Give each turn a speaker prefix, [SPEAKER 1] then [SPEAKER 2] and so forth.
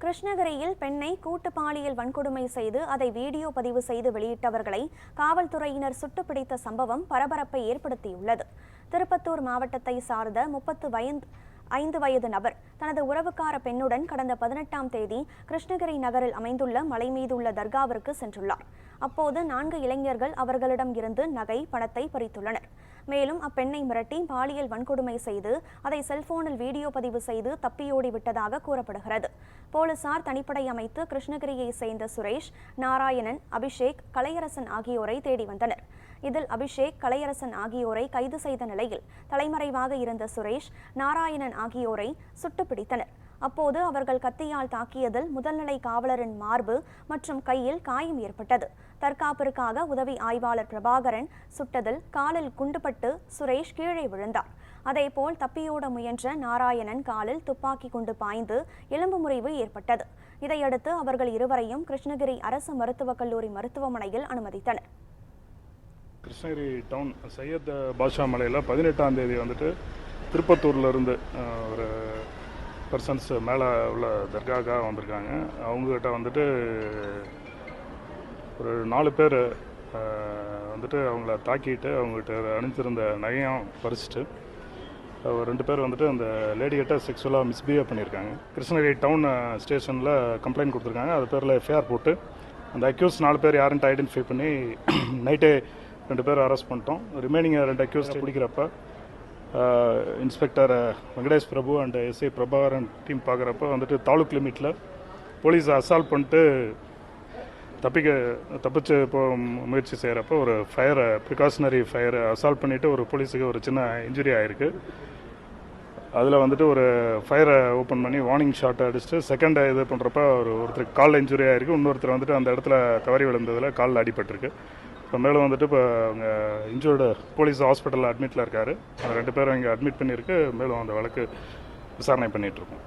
[SPEAKER 1] கிருஷ்ணகிரியில் பெண்ணை கூட்டு பாலியல் வன்கொடுமை செய்து அதை வீடியோ பதிவு செய்து வெளியிட்டவர்களை காவல்துறையினர் சுட்டுப்பிடித்த சம்பவம் பரபரப்பை ஏற்படுத்தியுள்ளது. திருப்பத்தூர் மாவட்டத்தை சார்ந்த 35 வயது நபர் தனது உறவுக்கார பெண்ணுடன் கடந்த 18ஆம் தேதி கிருஷ்ணகிரி நகரில் அமைந்துள்ள மலை மீதுள்ள தர்காவிற்கு சென்றுள்ளார். அப்போது 4 இளைஞர்கள் அவர்களிடம் இருந்து நகை, பணத்தை பறித்துள்ளனர். மேலும் அப்பெண்ணை மிரட்டி பாலியல் வன்கொடுமை செய்து அதை செல்போனில் வீடியோ பதிவு செய்து தப்பியோடி விட்டதாக கூறப்படுகிறது. போலீசார் தனிப்படை அமைத்து கிருஷ்ணகிரியை சேர்ந்த சுரேஷ், நாராயணன், அபிஷேக், கலையரசன் ஆகியோரை தேடி வந்தனர். இதில் அபிஷேக், கலையரசன் ஆகியோரை கைது செய்த நிலையில் தலைமறைவாக இருந்த சுரேஷ், நாராயணன் ஆகியோரை சுட்டுப்பிடித்தனர். அப்போது அவர்கள் கத்தியால் தாக்கியதில் முதல்நிலை காவலரின் மார்பு மற்றும் கையில் காயம் ஏற்பட்டது. தற்காப்பிற்காக உதவி ஆய்வாளர் பிரபாகரன் சுட்டதில் காலில் குண்டுபட்டு சுரேஷ் கீழே விழுந்தார். அதேபோல் தப்பியோட முயன்ற நாராயணன் காலில் துப்பாக்கி குண்டு பாய்ந்து எலும்பு முறிவு ஏற்பட்டது. இதையடுத்து அவர்கள் இருவரையும் கிருஷ்ணகிரி அரசு மருத்துவக் கல்லூரி மருத்துவமனையில் அனுமதித்தனர்.
[SPEAKER 2] கிருஷ்ணகிரி டவுன் சையத் பாஷா மலையில் 18ஆம் தேதி வந்துட்டு திருப்பத்தூர்லேருந்து ஒரு பர்சன்ஸ் மேலே உள்ள தர்காக்காக வந்திருக்காங்க. அவங்ககிட்ட வந்துட்டு ஒரு 4 பேர் வந்துட்டு அவங்கள தாக்கிட்டு அவங்ககிட்ட அணிஞ்சிருந்த நகையும் பறிச்சுட்டு 2 பேர் வந்துட்டு அந்த லேடிகிட்ட செக்ஸுவலாக மிஸ்பிஹேவ் பண்ணியிருக்காங்க. கிருஷ்ணகிரி டவுன் ஸ்டேஷனில் கம்ப்ளைண்ட் கொடுத்துருக்காங்க. அது பேரில் எஃப்ஐஆர் போட்டு அந்த அக்யூஸ் 4 பேர் யாருன்ட்டு ஐடென்டிஃபை பண்ணி நைட்டே 2 பேர் அரெஸ்ட் பண்ணிட்டோம். ரிமைனிங் 2 அக்யூஸ் பிடிக்கிறப்ப inspector Venkatesh Prabhu and SI Prabhakaran team பார்க்குறப்ப வந்துட்டு தாலுக் லிமிட்டில் போலீஸ் அசால்ட் பண்ணிட்டு தப்பிச்சு முயற்சி செய்கிறப்போ ஒரு ப்ரிகாஷனரி ஃபயர் அசால்ட் பண்ணிவிட்டு ஒரு போலீஸுக்கு ஒரு சின்ன இன்ஜுரி ஆகிருக்கு. அதில் வந்துட்டு ஒரு ஃபயரை ஓப்பன் பண்ணி வார்னிங் ஷாட் அடிச்சுட்டு செகண்ட் இது பண்ணுறப்ப ஒருத்தருக்கு காலில் இன்ஜுரி ஆகிருக்கு. இன்னொருத்தர் வந்துட்டு அந்த இடத்துல தவறி விழுந்ததில் காலில் அடிபட்டிருக்கு. இப்போ மேலும் வந்துட்டு இப்போ அவங்க இன்ஜூர்டு போலீஸ் ஹாஸ்பிட்டலில் அட்மிட்டில் இருக்கார். 2 பேரும் இங்கே அட்மிட் பண்ணியிருக்கு. மேலும் அந்த வழக்கு விசாரணை பண்ணிகிட்ருக்கோம்.